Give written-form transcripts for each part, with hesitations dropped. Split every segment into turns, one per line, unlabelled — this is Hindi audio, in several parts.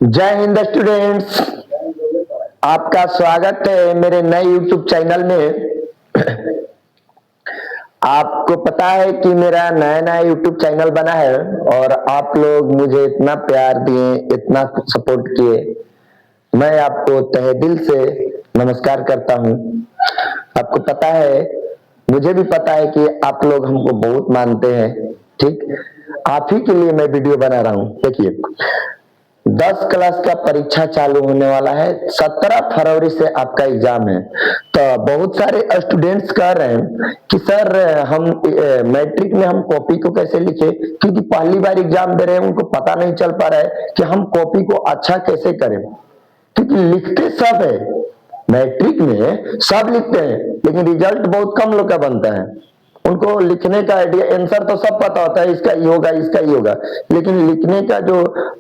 जय हिंद स्टूडेंट्स, आपका स्वागत है मेरे नए YouTube चैनल में। आपको पता है कि मेरा नया नया YouTube चैनल बना है और आप लोग मुझे इतना प्यार दिए, इतना सपोर्ट किए, मैं आपको तहे दिल से नमस्कार करता हूं। आपको पता है, मुझे भी पता है कि आप लोग हमको बहुत मानते हैं। ठीक, आप ही के लिए मैं वीडियो बना रहा हूं। देखिए, 10 क्लास का परीक्षा चालू होने वाला है। 17 फरवरी से आपका एग्जाम है। तो बहुत सारे स्टूडेंट्स कह रहे हैं कि सर हम मैट्रिक में हम कॉपी को कैसे लिखे, क्योंकि पहली बार एग्जाम दे रहे हैं, उनको पता नहीं चल पा रहा है कि हम कॉपी को अच्छा कैसे करें। क्योंकि लिखते सब है, मैट्रिक में सब लिखते हैं, लेकिन रिजल्ट बहुत कम लोग का बनता है। उनको लिखने का आइडिया, आंसर तो सब पता होता है, इसका ये होगा, इसका ये होगा, लेकिन लिखने का जो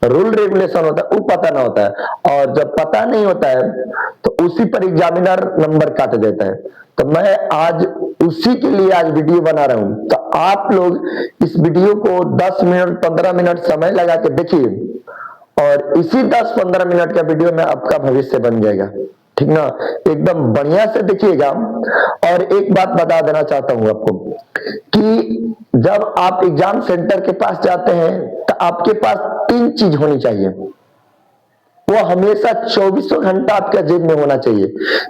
रूल रेगुलेशन होता है वो पता ना होता है। और जब पता नहीं होता है तो उसी पर एग्जामिनर नंबर काट देता है। तो मैं आज उसी के लिए आज वीडियो बना रहा हूं। तो आप लोग इस वीडियो को 10 मिनट 15 मिनट समय लगा के देखिए, और इसी 10-15 मिनट का वीडियो में आपका भविष्य बन जाएगा। ठीक ना, एकदम बढ़िया से देखिएगा। और एक बात बता देना चाहता हूं आपको कि जब आप एग्जाम सेंटर के पास जाते हैं तो आपके पास 3 चीज होनी चाहिए। वो हमेशा 24 घंटा आपका जेब में होना चाहिए।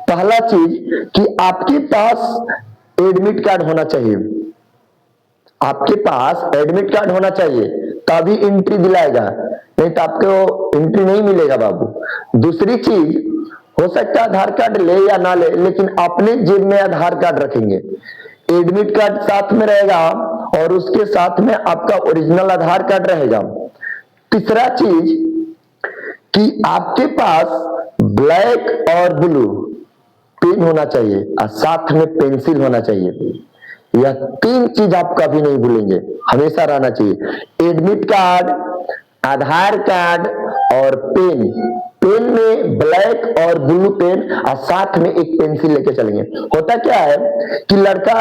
पहला चीज कि आपके पास एडमिट कार्ड होना चाहिए। आपके पास एडमिट कार्ड होना चाहिए, तभी एंट्री दिलाएगा, नहीं तो आपको एंट्री नहीं मिलेगा बाबू। दूसरी चीज, हो सकता है आधार कार्ड ले या ना ले, लेकिन अपने जेब में आधार कार्ड रखेंगे। एडमिट कार्ड साथ में रहेगा और उसके साथ में आपका ओरिजिनल आधार कार्ड रहेगा। तीसरा चीज कि आपके पास ब्लैक और ब्लू पेन होना चाहिए और साथ में पेंसिल होना चाहिए। यह 3 चीज आप कभी नहीं भूलेंगे, हमेशा रहना चाहिए। एडमिट कार्ड, आधार कार्ड और पेन। पेन में ब्लैक और ब्लू पेन और साथ में एक पेंसिल लेके चलेंगे। होता क्या है कि लड़का,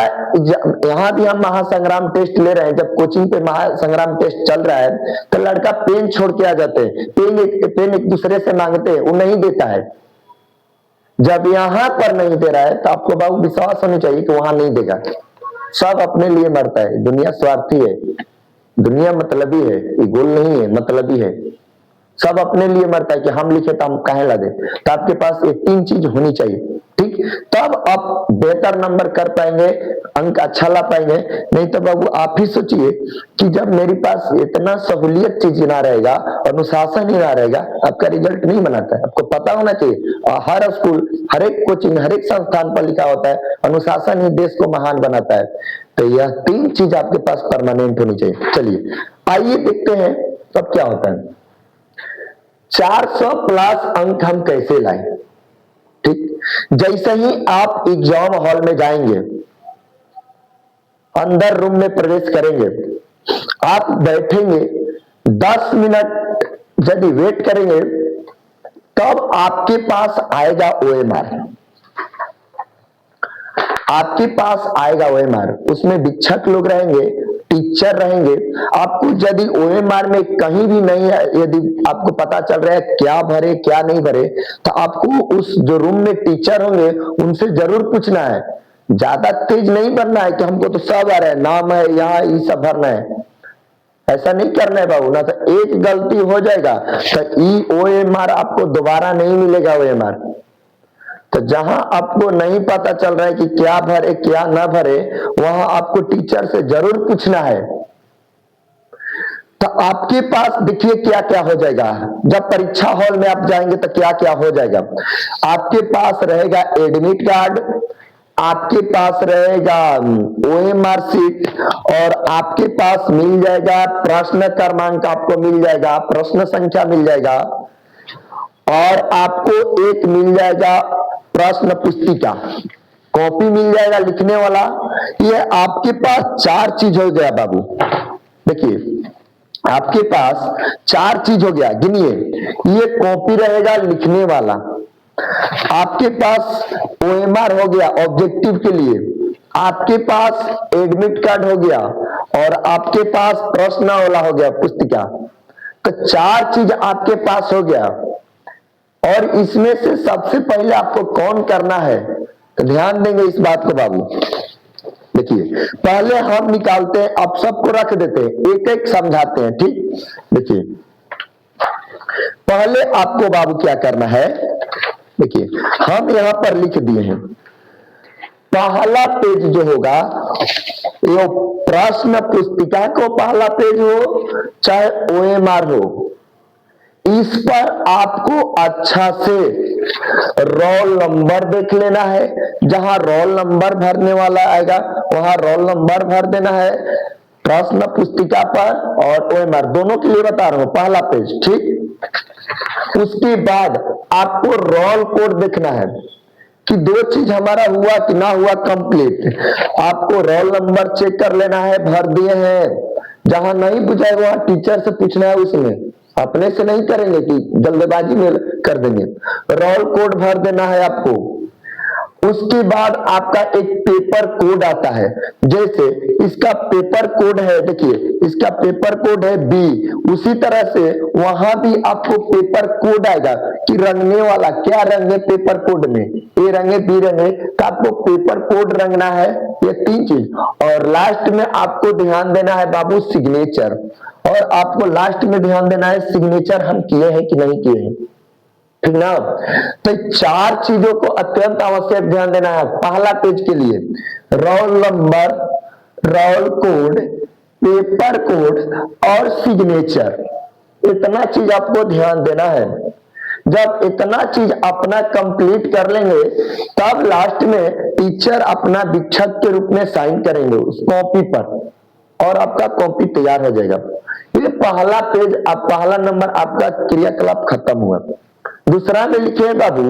यहां भी हम महासंग्राम टेस्ट ले रहे हैं, जब कोचिंग पे महासंग्राम टेस्ट चल रहा है तो लड़का पेन छोड़ के आ जाते हैं, पेन एक दूसरे से मांगते हैं, वो नहीं देता है। जब यहां पर नहीं दे रहा है तो आपको बाबू विश्वास होनी चाहिए कि वहां नहीं देगा। सब अपने लिए मरता है, दुनिया स्वार्थी है, दुनिया मतलबी है, ये गोल नहीं है, मतलबी है। सब अपने लिए मरता है कि हम लिखे तो हम काहे ला दे। तो आपके पास ये 3 चीज होनी चाहिए, ठीक, तब आप बेहतर नंबर कर पाएंगे, अंक अच्छा ला पाएंगे। नहीं तो बाबू आप ही सोचिए कि जब मेरे पास इतना सहूलियत चीज ना रहेगा, अनुशासन ही ना रहेगा, आपका रिजल्ट नहीं बनाता है। आपको पता होना चाहिए, हर स्कूल, हर एक कोचिंग, हर एक संस्थान पर लिखा होता है, अनुशासन ही देश को महान बनाता है। तो यह 3 चीज आपके पास परमानेंट होनी चाहिए। चलिए आइए देखते हैं तब क्या होता है। 400 प्लस अंक हम कैसे लाएं। ठीक, जैसे ही आप एग्जाम हॉल में जाएंगे, अंदर रूम में प्रवेश करेंगे, आप बैठेंगे, 10 मिनट यदि वेट करेंगे तब आपके पास आएगा OMR। आपके पास आएगा OMR, उसमें शिक्षक लोग रहेंगे, टीचर रहेंगे। आपको यदि OMR में कहीं भी नहीं है, यदि आपको पता चल रहा है क्या भरे क्या नहीं भरे, तो आपको उस जो रूम में टीचर होंगे उनसे जरूर पूछना है। ज्यादा तेज नहीं बनना है कि हमको तो सब आ रहा है, नाम है यहाँ, ये सब भरना है। ऐसा नहीं करना है बाबू, ना तो एक गलती हो जाएगा तो OMR आपको दोबारा नहीं मिलेगा। OMR तो जहां आपको नहीं पता चल रहा है कि क्या भरे क्या ना भरे, वहां आपको टीचर से जरूर पूछना है। तो आपके पास देखिए क्या क्या हो जाएगा। जब परीक्षा हॉल में आप जाएंगे तो क्या क्या हो जाएगा। आपके पास रहेगा एडमिट कार्ड, आपके पास रहेगा OMR सीट, और आपके पास मिल जाएगा प्रश्न क्रमांक, आपको मिल जाएगा प्रश्न संख्या मिल जाएगा, और आपको एक मिल जाएगा प्रश्न पुस्तिका, कॉपी मिल जाएगा लिखने वाला। ये आपके पास 4 चीज हो गया बाबू। देखिए आपके पास 4 चीज हो गया, गिनिए। ये कॉपी रहेगा लिखने वाला, आपके पास OMR हो गया ऑब्जेक्टिव के लिए, आपके पास एडमिट कार्ड हो गया, और आपके पास प्रश्न वाला हो गया पुस्तिका। तो चार चीज आपके पास हो गया, और इसमें से सबसे पहले आपको कौन करना है, तो ध्यान देंगे इस बात को बाबू। देखिए पहले हम निकालते हैं, अब सबको रख देते हैं, एक एक समझाते हैं, ठीक। देखिए पहले आपको बाबू क्या करना है, देखिए हम यहां पर लिख दिए हैं, पहला पेज जो होगा ये प्रश्न पुस्तिका को पहला पेज हो चाहे ओएमआर हो, इस पर आपको अच्छा से रोल नंबर देख लेना है। जहां रोल नंबर भरने वाला आएगा वहां रोल नंबर भर देना है प्रश्न पुस्तिका पर और ओएमआर दोनों के लिए बता रहा हूं, पहला पेज, ठीक। उसके बाद आपको रोल कोड देखना है कि दो चीज हमारा हुआ कि ना हुआ कंप्लीट। आपको रोल नंबर चेक कर लेना है, भर दिए हैं, जहां नहीं बुझाए वहां टीचर से पूछना है, उसमें अपने से नहीं करेंगे कि जल्दबाजी में कर देंगे। रोल कोड भर देना है आपको। उसके बाद आपका एक पेपर कोड आता है, जैसे इसका पेपर कोड है, देखिए इसका पेपर कोड है बी, उसी तरह से वहां भी आपको पेपर कोड आएगा कि रंगने वाला क्या रंगे पेपर कोड में, ए रंगे बी रंगे, तो आपको पेपर कोड रंगना है। ये तीन चीज, और लास्ट में आपको ध्यान देना है बाबू सिग्नेचर, और आपको लास्ट में ध्यान देना है सिग्नेचर हम किए हैं कि नहीं किए हैं, ठीक ना। तो चार चीजों को अत्यंत आवश्यक ध्यान देना है। पहला पेज के लिए roll number, roll code, paper code और सिग्नेचर, इतना चीज आपको ध्यान देना है। जब इतना चीज अपना कंप्लीट कर लेंगे तब लास्ट में टीचर अपना दीक्षक के रूप में साइन करेंगे उस कॉपी पर, और आपका कॉपी तैयार हो जाएगा। ये पहला पेज, पहला नंबर आपका क्रियाकलाप खत्म हुआ। दूसरा में लिखे बाबू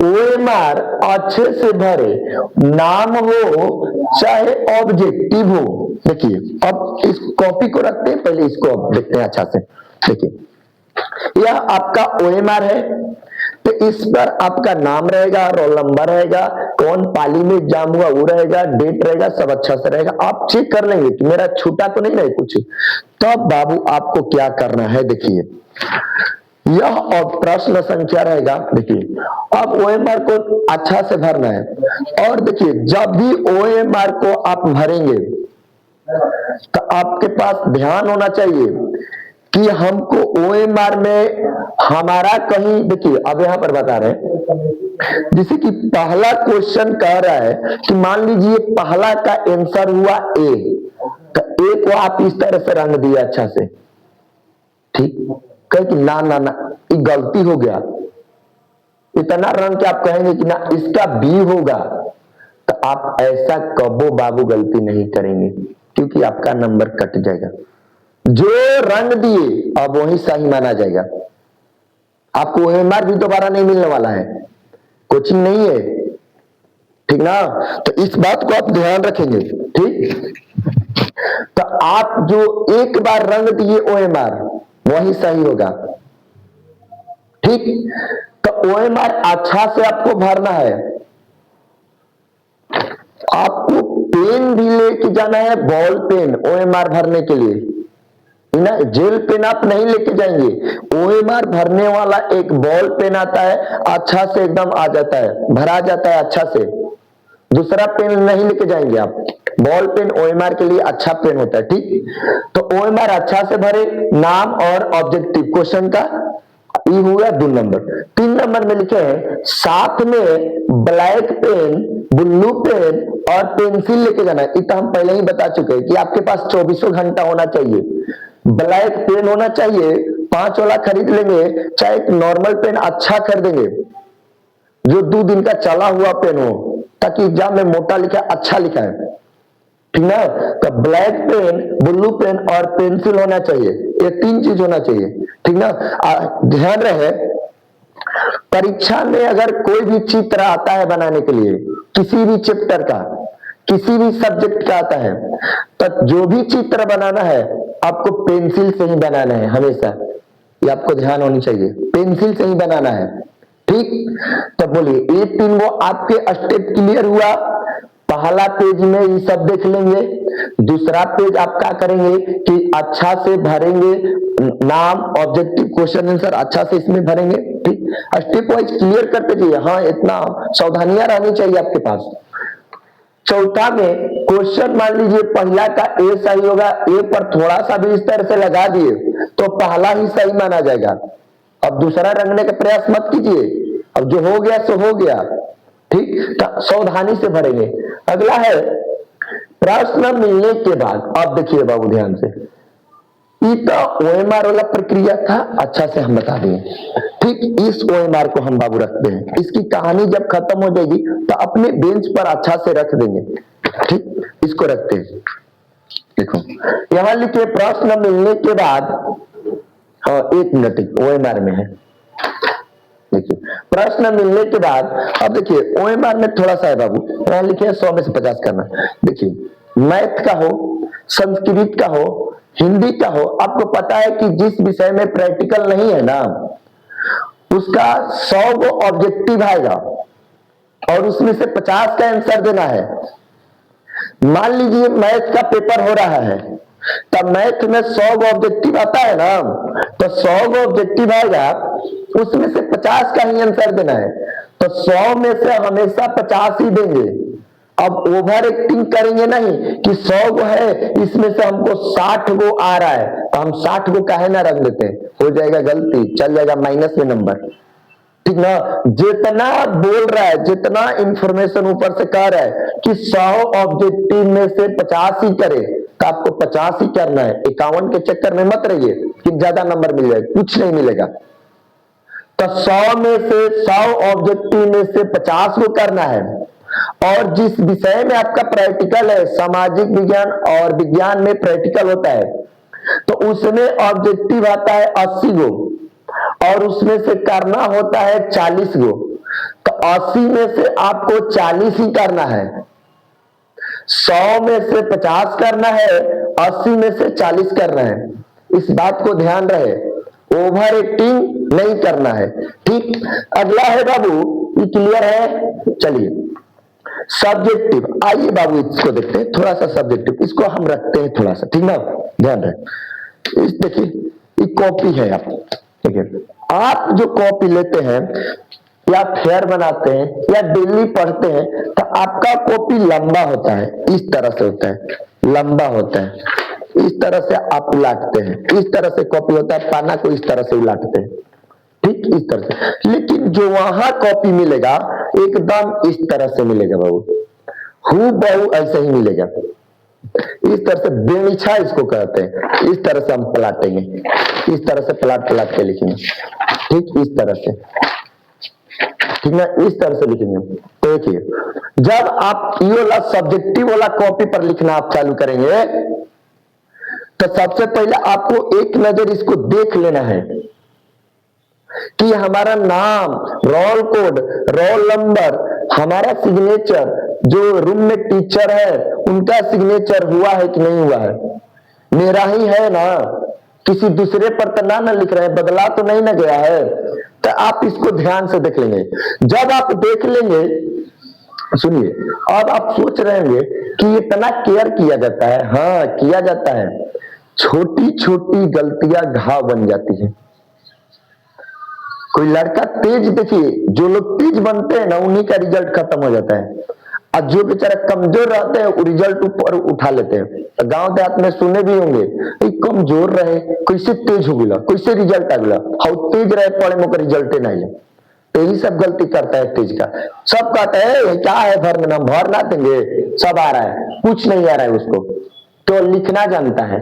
ओएमआर अच्छे से भरे, नाम हो चाहे ऑब्जेक्टिव हो। देखिए अब इस कॉपी को रखते हैं, पहले इसको अब देखते हैं अच्छा से। देखिए यह आपका ओएमआर है, तो इस पर आपका नाम रहेगा, रोल नंबर रहेगा, कौन पाली में एग्जाम हुआ वो रहेगा, डेट रहेगा, सब अच्छा से रहेगा। आप चेक कर लेंगे कि मेरा छूटा तो नहीं रहे कुछ। तब बाबू आपको क्या करना है, देखिए यह और प्रश्न संख्या रहेगा। देखिए अब ओएमआर को अच्छा से भरना है, और देखिए जब भी ओएमआर को आप भरेंगे तो आपके पास ध्यान होना चाहिए कि हमको ओएमआर में हमारा कहीं, देखिए अब यहां पर बता रहे हैं जैसे कि पहला क्वेश्चन कह रहा है कि मान लीजिए पहला का आंसर हुआ ए, तो ए को आप इस तरह से रंग दिए अच्छा से, ठीक। कहे कि ना ना ना ये गलती हो गया, इतना रंग के आप कहेंगे कि ना इसका बी होगा, तो आप ऐसा कबो बाबू गलती नहीं करेंगे, क्योंकि आपका नंबर कट जाएगा। जो रंग दिए अब वही सही माना जाएगा। आपको ओएमआर भी दोबारा नहीं मिलने वाला है, कोचिंग नहीं है, ठीक ना। तो इस बात को आप ध्यान रखेंगे, ठीक। तो आप जो एक बार रंग दिए ओएमआर वही सही होगा, ठीक। तो ओएमआर अच्छा से आपको भरना है। आपको पेन भी लेके जाना है, बॉल पेन ओएमआर भरने के लिए ना, जेल पेन आप नहीं लेके जाएंगे। ओएमआर भरने वाला एक बॉल पेन आता है, अच्छा से एकदम आ जाता है, भरा जाता है अच्छा से। दूसरा पेन नहीं लेके जाएंगे आप, बॉल पेन ओएमआर के लिए अच्छा पेन होता है, ठीक। तो ओएमआर अच्छा से भरे, नाम और ऑब्जेक्टिव क्वेश्चन का, ये हुआ 2 नंबर। 3 नंबर में लिखे हैं साथ में ब्लैक पेन, ब्लू पेन और पेंसिल लेके जाना है। इतना हम पहले ही बता चुके हैं कि आपके पास 24 घंटा होना चाहिए। ब्लैक पेन होना चाहिए, 5 वाला खरीद लेंगे, चाहे एक नॉर्मल पेन अच्छा खरीदेंगे जो 2 दिन का चला हुआ पेन हो, ताकि एग्जाम में मोटा लिखा है, अच्छा लिखा है, ठीक ना। तो ब्लैक पेन, ब्लू पेन और पेंसिल होना चाहिए, ये 3 चीज होना चाहिए, ठीक ना। ध्यान रहे परीक्षा में अगर कोई भी चित्र आता है बनाने के लिए, किसी भी चैप्टर का, किसी भी सब्जेक्ट का आता है, तो जो भी चित्र बनाना है आपको पेंसिल से ही बनाना है हमेशा, ये आपको ध्यान होनी चाहिए, पेंसिल से ही बनाना है, ठीक। तो बोलिए ये 3 वो आपके स्टेप क्लियर हुआ। पहला पेज में ये सब देख लेंगे। दूसरा पेज आप क्या करेंगे कि अच्छा से भरेंगे, नाम, ऑब्जेक्टिव, क्वेश्चन आंसर अच्छा से इसमें भरेंगे। ठीक, स्टेप वाइज क्लियर करते जाइए। हाँ, इतना सावधानियां रहनी चाहिए आपके पास। चौथा में क्वेश्चन मान लीजिए पहला का ए सही होगा, ए पर थोड़ा सा भी इस तरह से लगा दिए तो पहला ही सही माना जाएगा। अब दूसरा रंगने का प्रयास मत कीजिए, अब जो हो गया सो हो गया। ठीक, तो सावधानी से भरेंगे। अगला है प्रश्न मिलने के बाद, अब देखिए बाबू ध्यान से, तो ओएमआर वाला प्रक्रिया था, अच्छा से हम बता दिए। ठीक, इस ओएमआर को हम बाबू रखते हैं, इसकी कहानी जब खत्म हो जाएगी तो अपने बेंच पर अच्छा से रख देंगे। ठीक, इसको रखते हैं। देखो यहां लिखिए प्रश्न मिलने के बाद, हाँ 1 मिनट ओएमआर में है। देखिए प्रश्न मिलने के बाद, अब देखिए ओएमआर में थोड़ा सा है बाबू, यहां लिखिए 100 में से 50 करना। देखिए मैथ का हो, संस्कृत का हो, हिंदी का हो, आपको पता है कि जिस विषय में प्रैक्टिकल नहीं है ना, उसका 100 गो ऑब्जेक्टिव आएगा और उसमें से 50 का आंसर देना है। मान लीजिए मैथ का पेपर हो रहा है, तब मैथ में 100 गो ऑब्जेक्टिव आता है ना, तो 100 गो ऑब्जेक्टिव आएगा, उसमें से 50 का ही आंसर देना है। तो 100 में से हमेशा 50 ही देंगे। अब ओवर एक्टिंग करेंगे नहीं कि 100 गो है, इसमें से हमको 60 गो आ रहा है तो हम 60 गो काहे ना रख देते, हो जाएगा गलती, चल जाएगा माइनस में नंबर। ठीक ना, जितना बोल रहा है, जितना इंफॉर्मेशन ऊपर से कह रहा है कि 100 ऑब्जेक्टिव में से 50 ही करे, तो आपको 50 ही करना है। 51 के चक्कर में मत रहिए कि ज्यादा नंबर मिल जाए, कुछ नहीं मिलेगा। तो 100 में से 100 ऑब्जेक्टिव में से 50 को करना है। और जिस विषय में आपका प्रैक्टिकल है, सामाजिक विज्ञान और विज्ञान में प्रैक्टिकल होता है, तो उसमें ऑब्जेक्टिव आता है 80 गो और उसमें से करना होता है 40 गो। तो 80 में से आपको 40 ही करना है, 100 में से 50 करना है, 80 में से 40 करना है। इस बात को ध्यान रहे, ओवर एक्टिंग नहीं करना है। ठीक, अगला है बाबू, ये क्लियर है? चलिए सब्जेक्टिव, आइए बाबू इसको देखते हैं, थोड़ा सा सब्जेक्टिव इसको हम रखते हैं थोड़ा सा, ठीक ना, ध्यान रहे। इस देखिए ये कॉपी है, आप देखिए, आप जो कॉपी लेते हैं या फेयर बनाते हैं या डेली पढ़ते हैं, तो आपका कॉपी लंबा होता है, इस तरह से होता है, लंबा होता है, इस तरह से आप उलाटते हैं, इस तरह से कॉपी होता है, पाना को इस तरह से उलाटते हैं। ठीक, इस तरह से। लेकिन जो वहां कॉपी मिलेगा एकदम इस तरह से मिलेगा बाबू, हूबहू ऐसे ही मिलेगा। इस तरह से बेनिछा इसको कहते हैं, इस तरह से हम पलाटेंगे, इस तरह से पलाट पलाट के लिखेंगे। ठीक, इस तरह से, ठीक ना, इस तरह से लिखेंगे। तो देखिए जब आप ये वाला सब्जेक्टिव वाला कॉपी पर लिखना आप चालू करेंगे, तो सबसे पहले आपको एक नजर इसको देख लेना है कि हमारा नाम, रोल कोड, रोल नंबर, हमारा सिग्नेचर, जो रूम में टीचर है उनका सिग्नेचर हुआ है कि नहीं हुआ है, मेरा ही है ना, किसी दूसरे पर तो ना लिख रहे हैं, बदला तो नहीं ना गया है। तो आप इसको ध्यान से देख लेंगे। जब आप देख लेंगे, सुनिए, अब आप सोच रहे होंगे कि इतना केयर किया जाता है। हाँ किया जाता है, छोटी छोटी गलतियां घाव बन जाती है। कोई लड़का तेज, देखिए जो लोग तेज बनते हैं ना उन्हीं का रिजल्ट खत्म हो जाता है, और जो बेचारा कमजोर रहते हैं वो रिजल्ट ऊपर उठा लेते हैं। तो गांव देहात में सुने भी होंगे, कमजोर रहे कैसे तेज हो गया, कैसे रिजल्ट आ गया, हाउ तेज रहे पढ़े में रिजल्ट नहीं है। तो यही सब गलती करता है तेज का। सब कहते हैं क्या है भरना, भर ना देंगे, सब आ रहा है, कुछ नहीं आ रहा है उसको, तो लिखना जानता है।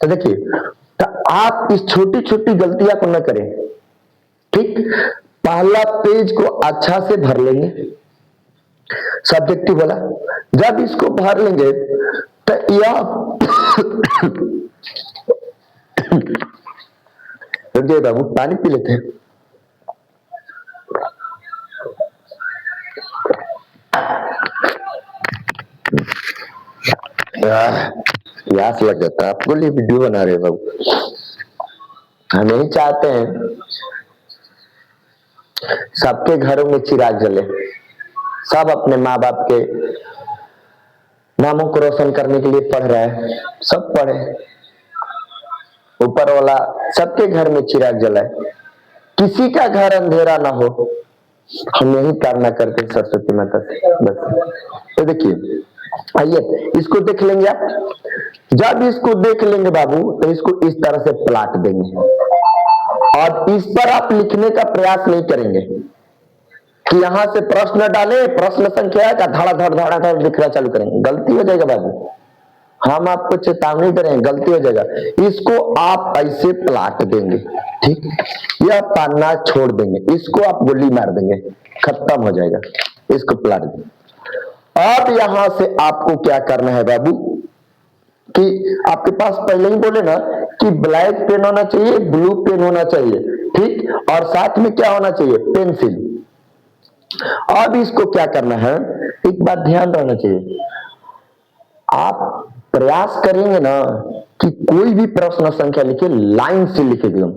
तो देखिए, तो आप इस छोटी छोटी गलतियां को न करें। ठीक, पहला पेज को अच्छा से भर लेंगे, सब्जेक्टिव वाला। जब इसको भर लेंगे तो यह रुक जाइए बाबू, पानी पी लेते हैं। प्यास लग जाता है, आपको लिए वीडियो बना रहे बाबू। हम यही चाहते हैं सबके घरों में चिराग जले, सब अपने माँ बाप के नामों को रोशन करने के लिए पढ़ रहा है, सब पढ़े, ऊपर वाला सबके घर में चिराग जलाए, किसी का घर अंधेरा ना हो। हम यही प्रार्थना करते हैं सरस्वती माता से बस। तो देखिए, आइए इसको देख लेंगे आप। जब इसको देख लेंगे बाबू तो इसको इस तरह से प्लाट देंगे और इस पर आप लिखने का प्रयास नहीं करेंगे कि यहां से प्रश्न डाले, प्रश्न संख्या का धड़ा लिखना चालू करेंगे, गलती हो जाएगा बाबू। हम आपको चेतावनी दे रहे हैं, गलती हो जाएगा। इसको आप ऐसे प्लाट देंगे, ठीक, यह पन्ना छोड़ देंगे, इसको आप गोली मार देंगे, खत्म हो जाएगा। इसको प्लाट देंगे। अब यहां से आपको क्या करना है बाबू कि आपके पास पहले ही बोले ना कि ब्लैक पेन होना चाहिए, ब्लू पेन होना चाहिए, ठीक, और साथ में क्या होना चाहिए, पेंसिल। अब इसको क्या करना है, एक बात ध्यान रहना चाहिए, आप प्रयास करेंगे ना कि कोई भी प्रश्न संख्या लिखे, लाइन से लिखेंगे हम।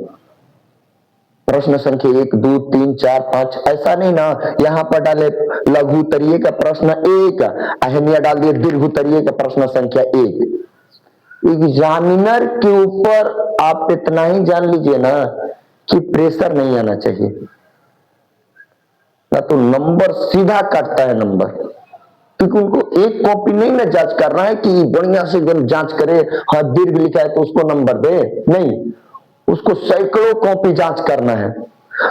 प्रश्न संख्या 1 2 3 4 5 ऐसा नहीं ना यहां पर डाले लघु तरीये का प्रश्न 1, अहमिया डाल दिए दीर्घ तरीये का प्रश्न संख्या 1। एग्जामिनर के ऊपर आप इतना ही जान लीजिए ना कि प्रेशर नहीं आना चाहिए, ना तो नंबर सीधा काटता है नंबर, क्योंकि उनको एक कॉपी नहीं ना जांच करना है कि बढ़िया से एकदम जांच करे, हाँ दीर्घ लिखा है तो उसको नंबर दे, नहीं, उसको सैकड़ों कॉपी जांच करना है।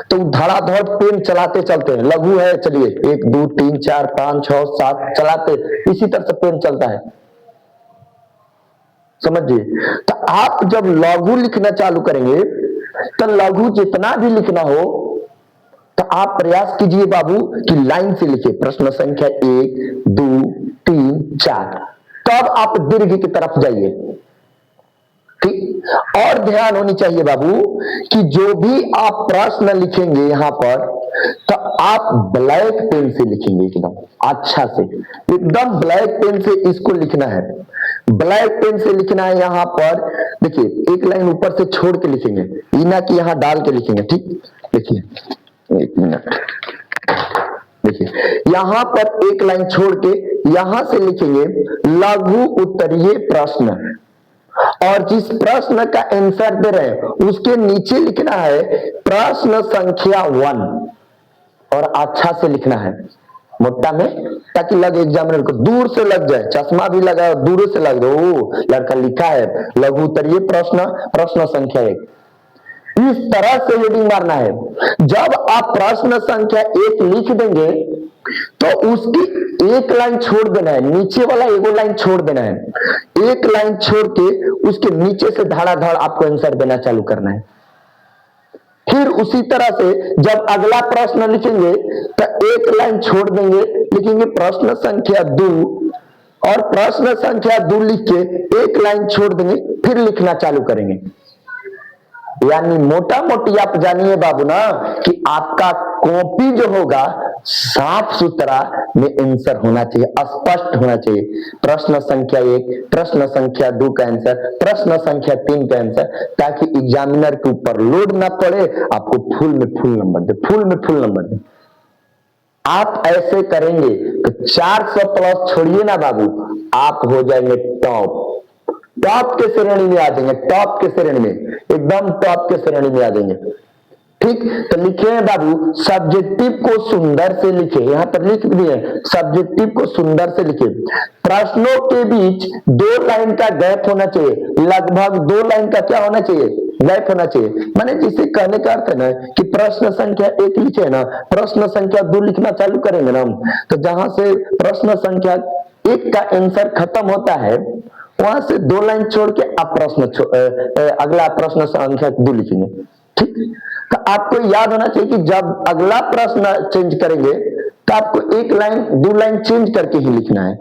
तो धड़ाधड़ पेन चलाते चलते हैं, लघु है चलिए 1 2 3 4 5 6 7 चलाते, इसी तरह से पेन चलता है, समझिए। तो आप जब लघु लिखना चालू करेंगे तो लघु जितना भी लिखना हो तो आप प्रयास कीजिए बाबू कि लाइन से लिखिए, प्रश्न संख्या 1 2 3 4, तब आप दीर्घ की तरफ जाइए, ठीक। और ध्यान होनी चाहिए बाबू कि जो भी आप प्रश्न लिखेंगे यहां पर तो आप ब्लैक पेन से लिखेंगे, एकदम अच्छा से, एकदम ब्लैक पेन से इसको लिखना है, ब्लैक पेन से लिखना है। यहां पर देखिए एक लाइन ऊपर से छोड़ के लिखेंगे, इना की यहां डाल के लिखेंगे, ठीक। देखिए 1 मिनट, देखिए यहां पर एक लाइन छोड़ के यहां से लिखेंगे लघु उत्तरीय प्रश्न, और जिस प्रश्न का आंसर दे रहे हैं उसके नीचे लिखना है प्रश्न संख्या 1, और अच्छा से लिखना है मोटा में, ताकि लगे एग्जामिनर को, दूर से लग जाए, चश्मा भी लगा दूर से लग जाए, ओ लड़का लिखा है लघु उत्तरीय प्रश्न, प्रश्न संख्या 1, इस तरह से हेडिंग मारना है। जब आप प्रश्न संख्या 1 लिख देंगे तो उसकी एक लाइन छोड़ देना है, नीचे वाला एगो लाइन छोड़ देना है, एक लाइन छोड़ के उसके नीचे से धड़ाधड़ आपको आंसर देना चालू करना है। फिर उसी तरह से जब अगला प्रश्न लिखेंगे तो एक लाइन छोड़ देंगे, लिखेंगे प्रश्न संख्या 2, और प्रश्न संख्या 2 लिख के एक लाइन छोड़ देंगे, फिर लिखना चालू करेंगे। यानी मोटा मोटी आप जानिए बाबू ना कि आपका कॉपी जो होगा साफ सुथरा में आंसर होना चाहिए, स्पष्ट होना चाहिए। प्रश्न संख्या 1, प्रश्न संख्या 2 का आंसर, प्रश्न संख्या 3 का आंसर, ताकि एग्जामिनर के ऊपर लोड ना पड़े, आपको फुल में फुल नंबर दे, फुल में फुल नंबर दे। आप ऐसे करेंगे तो 400 प्लस छोड़िए ना बाबू, आप हो जाएंगे टॉप, टॉप के श्रेणी में आ जाएंगे, टॉप के श्रेणी में, एकदम टॉप के श्रेणी में आ जाएंगे, ठीक। तो लिखे हैं बाबू सब्जेक्टिव को सुंदर से लिखे, यहां पर लिख दिए सब्जेक्टिव को सुंदर से लिखे, प्रश्नों के बीच 2 लाइन का गैप होना चाहिए, लगभग 2 लाइन का क्या होना चाहिए, गैप होना चाहिए। माने जिसे कहने का अर्थ है ना कि प्रश्न संख्या 1 लिखे ना, प्रश्न संख्या 2 लिखना चालू करेंगे ना, तो जहां से प्रश्न संख्या 1 का आंसर खत्म होता है वहां से 2 लाइन छोड़ के आप अगला प्रश्न संख्या 2 लिखेंगे, ठीक। तो आपको याद होना चाहिए कि जब अगला प्रश्न चेंज करेंगे तो आपको 1 लाइन 2 लाइन चेंज करके ही लिखना है,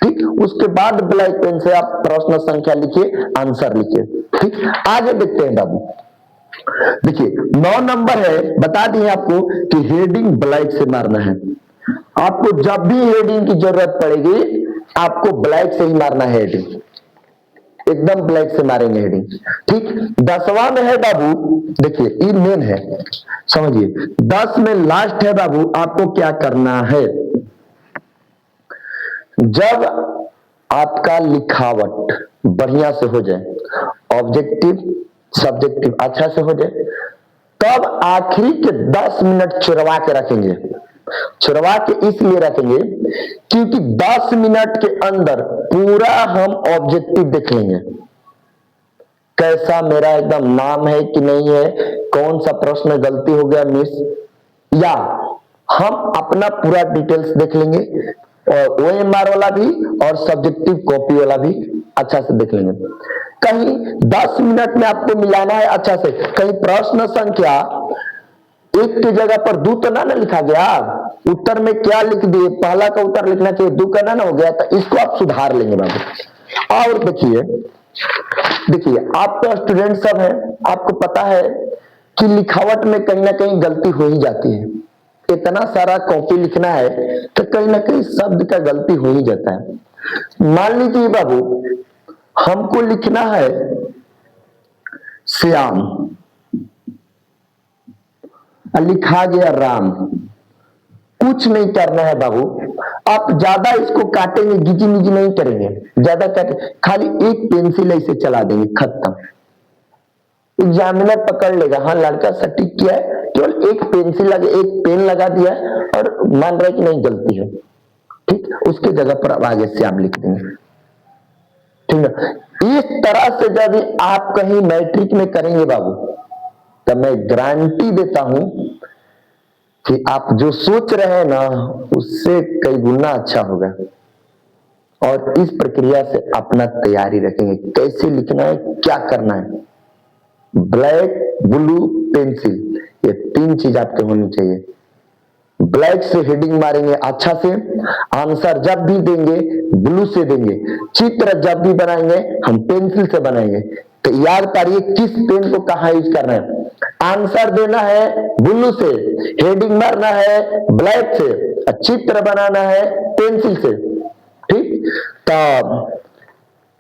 ठीक। उसके बाद ब्लैक पेन से आप प्रश्न संख्या लिखिए, आंसर लिखिए, ठीक। आगे देखते हैं बाबू, देखिए 9 नंबर है, बता दिए आपको कि हेडिंग ब्लैक से मारना है। आपको जब भी हेडिंग की जरूरत पड़ेगी आपको ब्लैक से ही मारना है हेडिंग, एकदम ब्लैक से मारेंगे हेडिंग, ठीक। 10वां में है बाबू, देखिए ये मेन है, समझिए 10 में लास्ट है बाबू, आपको क्या करना है, जब आपका लिखावट बढ़िया से हो जाए, ऑब्जेक्टिव सब्जेक्टिव अच्छा से हो जाए, तब आखिरी के 10 मिनट छुड़वा के रखेंगे। छुड़वा के इसलिए रखेंगे क्योंकि 10 मिनट के अंदर पूरा हम ऑब्जेक्टिव देख लेंगे। कैसा मेरा एकदम नाम है कि नहीं है, कौन सा प्रश्न गलती हो गया मिस, या हम अपना पूरा डिटेल्स देख लेंगे, और OMR वाला भी और सब्जेक्टिव कॉपी वाला भी अच्छा से देख लेंगे। कहीं 10 मिनट में आपको मिलाना है अच्छा से, कहीं प्रश्न संख्या एक की जगह पर 2 तो ना लिखा गया, उत्तर में क्या लिख दिए, पहला का उत्तर लिखना चाहिए, 2 का ना हो गया, तो इसको आप सुधार लेंगे बाबू। और देखिए आप तो स्टूडेंट सब हैं, आपको पता है कि लिखावट में कहीं ना कहीं गलती हो ही जाती है। इतना सारा कॉपी लिखना है तो कहीं ना कहीं शब्द का गलती हो ही जाता है। मान लीजिए बाबू हमको लिखना है श्याम, लिखा गया राम। कुछ नहीं करना है बाबू, आप ज्यादा इसको काटेंगे, गिजी मिजी नहीं करेंगे, ज्यादा काटे, खाली एक पेंसिल ऐसे चला देंगे, खत्म। एग्जामिनर पकड़ लेगा, हाँ लड़का सटीक किया है, केवल एक पेंसिल लगे, एक पेन लगा दिया और मान रहा है कि नहीं गलती है, ठीक, उसके जगह पर अब आगे श्याम लिख देंगे, ठीक है। इस तरह से जब आप कहीं मैट्रिक में करेंगे बाबू, तो मैं गारंटी देता हूं कि आप जो सोच रहे हैं ना उससे कई गुना अच्छा होगा। और इस प्रक्रिया से अपना तैयारी रखेंगे, कैसे लिखना है, क्या करना है। ब्लैक, ब्लू, पेंसिल, ये 3 चीज आपके होनी चाहिए। ब्लैक से हेडिंग मारेंगे अच्छा से, आंसर जब भी देंगे ब्लू से देंगे, चित्र जब भी बनाएंगे हम पेंसिल से बनाएंगे। तो याद करिए किस पेन को कहां यूज करना है। आंसर देना है ब्लू से, हेडिंग मारना है ब्लैक से, चित्र बनाना है पेंसिल से, ठीक। तो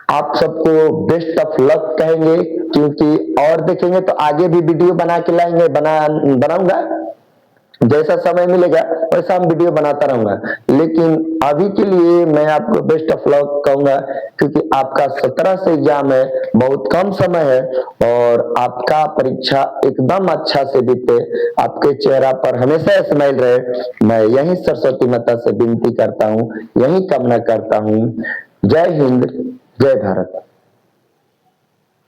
आप सबको बेस्ट ऑफ लक कहेंगे, क्योंकि और देखेंगे तो आगे भी वीडियो बना के लाएंगे, बनाऊंगा, जैसा समय मिलेगा वैसा हम वीडियो बनाता रहूंगा। लेकिन अभी के लिए मैं आपको बेस्ट ऑफ लक कहूंगा, क्योंकि आपका 17 से एग्जाम है, बहुत कम समय है, और आपका परीक्षा एकदम अच्छा से बीते, आपके चेहरा पर हमेशा स्माइल रहे। मैं यही सरस्वती माता से विनती करता हूँ, यही कामना करता हूँ। जय हिंद, जय भारत।